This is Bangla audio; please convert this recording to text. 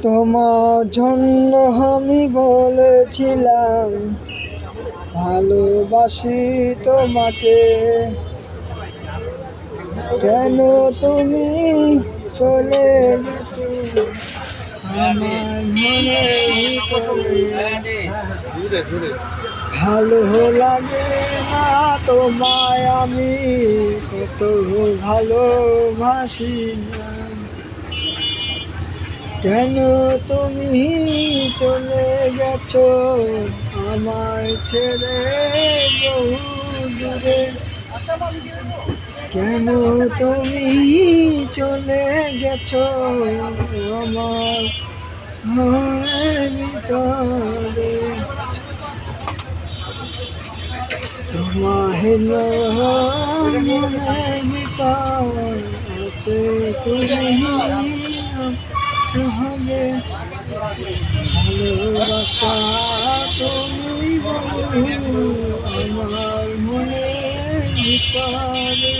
তোমার জন্য আমি বলেছিলাম ভালোবাসি তোমাকে, কেন তুমি চলে গেছো আমার মনের ভিতরে। ভালো লাগে না তোমায় আমি কত ভালোবাসি না, কেন তুমি চলে গেছো আমায় ছেড়ে বহু দূরে, কেন তুমি চলে গেছো আমার মনের ভিতরে। তোমার মনের ভিতর আছে তুমি হবে ভালোবাসা, তুমি বলো আমার মনের ভিতরে।